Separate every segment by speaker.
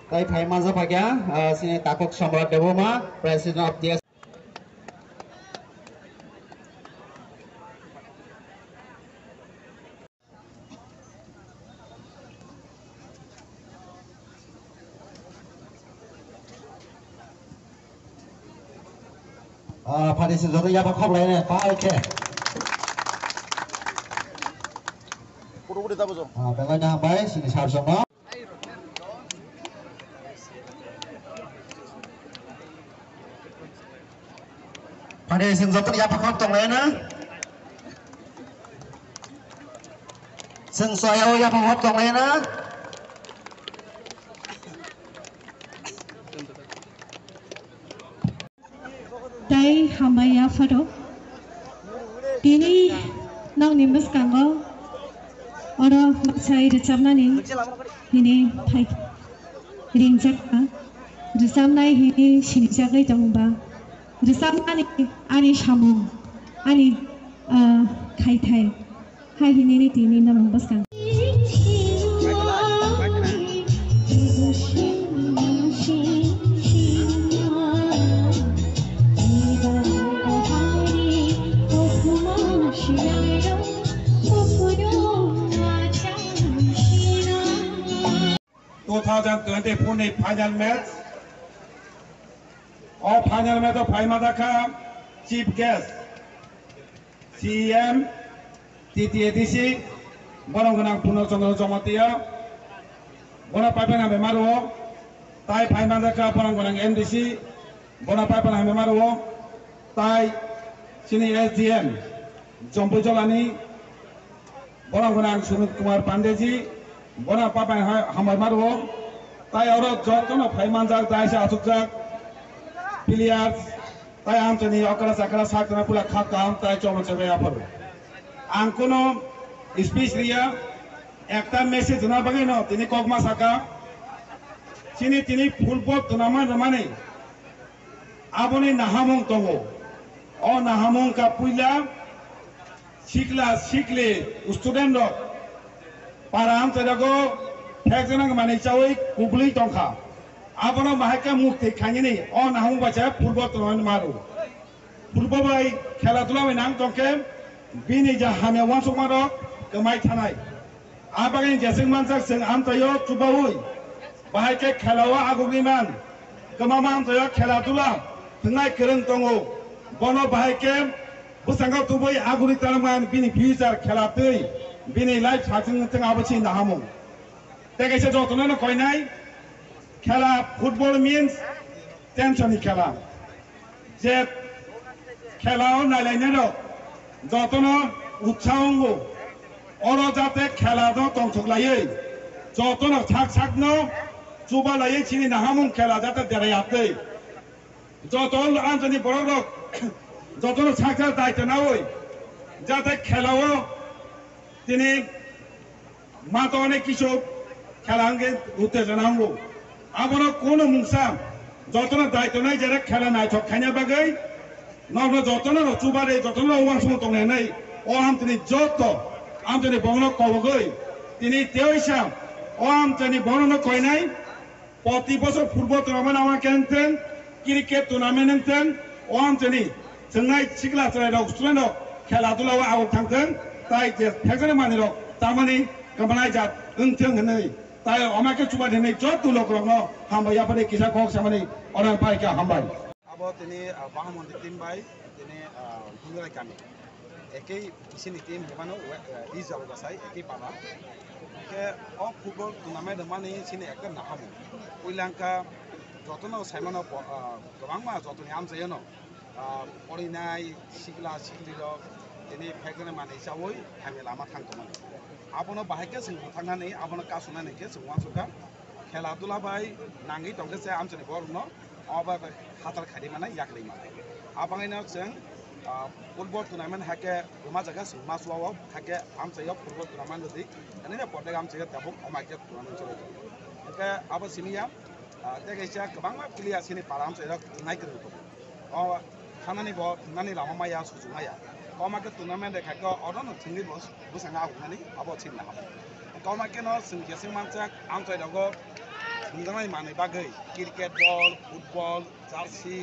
Speaker 1: তাই ফাইমাজা পাগিয়া sini Takuk Samrat Deboma President of the Parti Senjata ya Pak Khoblai ne Pak Oke.
Speaker 2: Puru-puru tahu so.
Speaker 1: Belanya hambai sini sarsongo. Parti Senjata ya Pak Khoblai na. Sensoyo ya Pak Khoblai na.
Speaker 3: Dai hamaya faro ini nang nimbus kanggo oro maksai recapnani ini thai ringjak recapnai ini sinijakai tongba recapnani ani samung ani khai thai hai ini tini nang nimbus kang
Speaker 4: Pune final match. All final match of Paimadaka chief guest CM TTADC Bononganang Puno Chandra Jomatia Bona Pipana Memaro Tai Paimadaka Bononganang MDC Bona Pipana Memaro Tai Sini SDM Jompo Jolani Bononganang Sumit Kumar Pandeji Bona Pipana Hamamaro তাই ওরা যতন ফাইমান যাক দাইসা আসুক যাক players তাই আমচনি অকরা সাকরা সাকরা পুলা খাকাম তাই চমচবে আপর আং কোনো স্পিচ রিয়া একটা মেসেজ না বাগে ন তিনি কগমা সাকা তিনি ফুটবল টুর্নামেন্ট মানে আবনি নাহামং তঙ্গো অ নাহামং কা পুইলা শিখলে স্টুডেন্ট পারা আমচদাগো Hekjenang mani cawai kubli tongka. Abono mahaka mukti kanyini on nahamu baca football tournament maru. Football bai khela tula bai nang tongke bini ja hame wansuk maro kemai thanai. Abagin jasing mansak sing am tayo chubaui. Bahake khelawa agugni man. Kemama am tayo khela tula tengai kereng tongo. Bono bahake busangau tubui aguni talaman bini future khela tui. Bini life hajing teng abachi nahamu. দেখে সে যত না কয় নাই খেলা football means টেনশনই খেলা যে খেলাও নাইলাইনের যত না উৎসাহ অর যাতে খেলা দ তংসলাই যত না থাক থাক ন চুবালাই চিনি নাহামুং খেলা যাতে দেরাই হাতে যত আঞ্চলিক বড় লোক যত না থাক থাক দায়িত্ব না ওই যাতে খেলাও তিনি মাতো অনেক কিছু খেলাঙ্গে উত্তেজনা হলো আমরা কোন মুংসা যতনা দায়িত্ব নাই যারা খেলা নাই ঠক খাইনা বাগাই নগ্ন যতনা চুবারে যতনা ওয়ান সময় তংনে নাই ও আমতনি যত আমতনি বংন কবগই তিনি তেইসা ও আমতনি বংন কই নাই প্রতি বছর ফুটবল টুর্নামেন্ট আমা কেনতেন ক্রিকেট টুর্নামেন্ট নেনতেন ও আমতনি जोंनाय सिगला चलायदों स्टुडेन्ट खेलाधुलायाव आगोल थांथों ताय जे फेगने मानिरो तामानि गमनाय जात ओंथों होनै তাই আমাকে চুবা দিনে যত লোক রং হামবাই আপনি কিসা কক সামনে অনেক ভাই কে হামবাই
Speaker 2: আবো তিনি বাহামন্দি টিম বাই তিনি হুঙ্গরাই কামি একই ইসিনি টিম হেবানো রিজাল গাসাই একই পাবা কে অ ফুটবল টুর্নামেন্ট মানে সিনি একদম নাহামু উইলাঙ্কা যতনো সাইমানো গোबां मा যতনি আমজায়নো পরিনাই সিগলা সিগলির তিনি ফেগনে মানে যাওই হামে লাमा थांतोमोन आबोनो बाहायके जों थांनानै आबोनो कासुनानैके जों वानसुका खेला दुला बाय नांगै दंगसे आमचनि बरनो अबा हातार खादि माने याखलै माने आबाङैनो जों फुटबल टुर्नामेन्ट हाके रुमा जागा जों मासुआव हाके आमचयो फुटबल टुर्नामेन्ट दि अनेने पडे आमचयो ताबो अमाके टुर्नामेन्ट चले ओके आबो सिनिया तेगैसा गोबां प्लेयार सिनि पारा आमचयो नायग्रो अ थानानै ब थानानै लामाया सुजुनाया कमाके टुर्नामेन्ट खायको अदन थिंनि बुसाङा आगुनानै आबो छिनना हाबो कमाके न जों गेसिं मानसा आमचय दगो थुंजानाय माने बागै क्रिकेट बल फुटबल जार्सि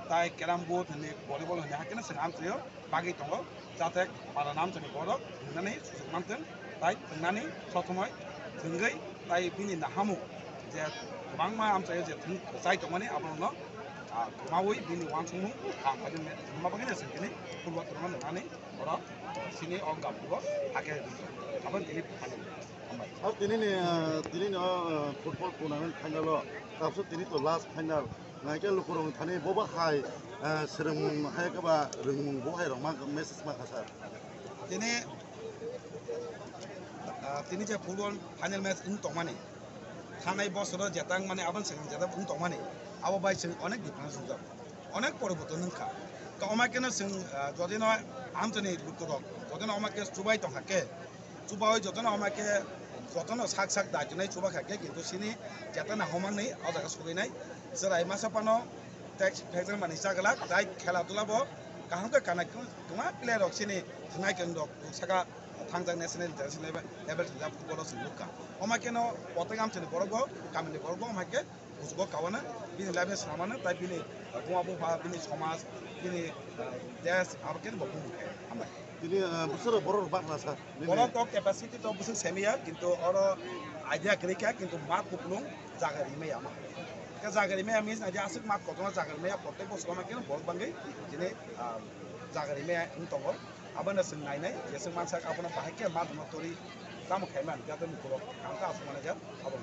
Speaker 2: ताई कैरम बोर्ड होने भलिबल होने हाकिना जों आमथ्रियाव बागै दङ जाहाथे बारा नाम जोंनि बर' थुंनानै सुजुग मोनथों ताई थुंनानै सथमै थुंगै ताई बिनि नाहामु जे गोबां मा आमथ्रियाव जे जाय दंमाने आबनो मावै बिनि वानसुमु आमफायनो माबागैनो जों दिनै फुटबल टुर्नामेन्ट होनानै बर' सिनि अंगाबो हाके आबो दिनै फानो
Speaker 5: अब दिनै फुटबल टुर्नामेन्ट फाइनाल दाबसो दिनै तो लास्ट फाइनाल नायके लुकुरं थाने बबा हाय सोरम हाय कबा रोंमुं बहाय रंमा मेसेज माखासा दिनै जे फुटबल फाइनाल मैच इन तमाने थानाय बसर जेतां माने आबन सिगां जेता बुं तमाने आबो बाय जों अनेक डिफारेंस जुदा अनेक परिबर्तन नखा तो अमाकेनो जों जदिनो आमजने लुकुरं जदिनो अमाके सुबाय तो हाके सुबाय जदिनो अमाके जतनो साक साक दाजनाय सुबा खाके किन्तु सिनि जेतना हमानै आजागा सुगैनाय जराय मासापानो टेक्स फेजन माने जागला दाय खेला दुलाबो काहांके कानाय गोमा प्लेयार सिनि थनाय केन्दक साका थांजां नेशनल इंटरनेशनल लेवल जा फुटबल जों लुका अमाकेनो पतगाम चने बरगो कामिनि बरगो अमाके बुजगो कावाना बिनि लेवल सामानो ताय बिनि बुआ बुफा बिनि समाज बिनि देश आबकेन बबु आमाय दिनै बोसोर बर' बांला सार बर' तो कैपेसिटी तो बोसोर सेमिया किन्तु और आइडिया गैया किन्तु मात कुपलुं जागारि में आमा के जागारि में मीन्स आइडिया आसक मात कतना जागारि में प्रत्येक बोसोर मा केन बर बांगै दिनै जागारि में उनतंगो आबना जों नायनाय जेसों मानसा आबना बाहायके मात नतरि जाम खायमान जाते मुखुर आंका आसमाना जा आबो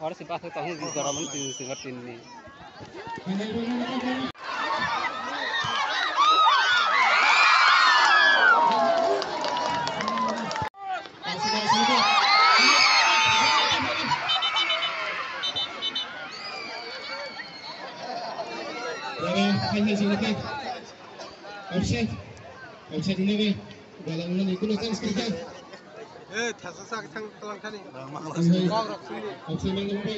Speaker 6: और से बात होता हूँ गरम से तीन में
Speaker 1: offset ini dalam ini kulisan sekitar
Speaker 2: थासा थां तलांखानि
Speaker 1: offset ini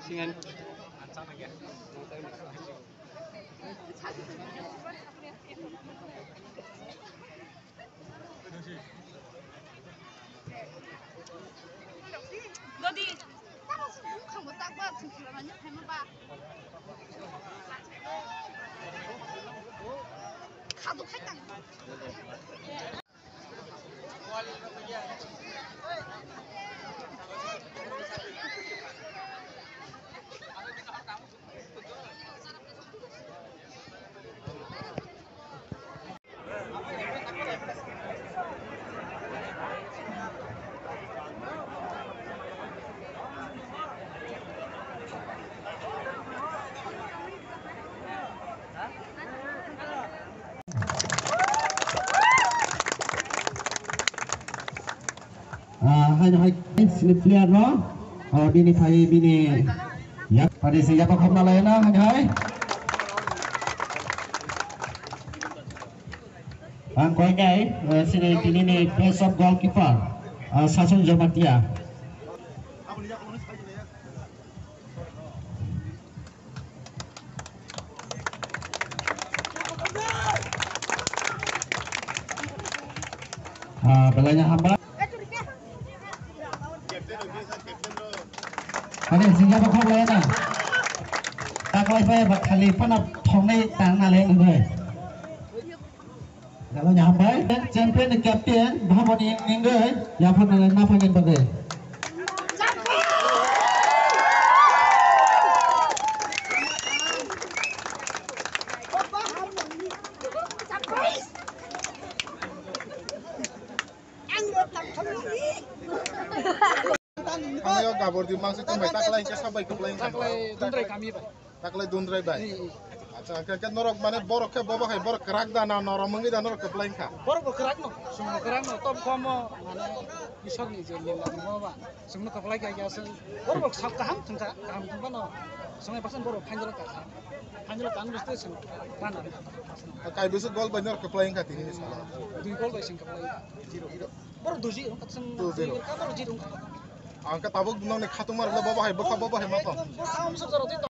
Speaker 6: singan
Speaker 7: 너디 따라서 욕하고 딱 봐. 진짜라냐? 닮아봐. 가도 할까?
Speaker 1: hai sini player no bini Ya, pada siapa kau layan hai. Ang kau gay, sini ni best of goalkeeper, Sasun Jamatia. Belanya hamba. Ada siapa kau layan? Tak boleh bayar bakal panap thongai tang naleng gue. Kalau nyampai champion captain bahawa ni ninggai ya pun na pangin bagai.
Speaker 5: Ayo gabor di mangsud tu mai taklai ke sabai ke plain
Speaker 6: taklai dundrai kami bai
Speaker 5: taklai dundrai bai acha ke norok mane borok ke bobo hai borok kerak dana norok mangi dana norok ke plain ka
Speaker 6: borok kerak no semua kerak no top komo mana isok ni je lila mo ba semua kaplai ka ya se borok sak kaham tungka no semua pasan borok panjang kan mesti sem kan
Speaker 5: kai bisu gol bai norok ke plain ka tini salah
Speaker 6: dui gol bai sing kaplai 0-0 borok 2-0 kan sem 2-0 ka borok 0
Speaker 5: angka tabuk nong ne khatumar le bobo hai boka bobo hai matom
Speaker 6: borok am sar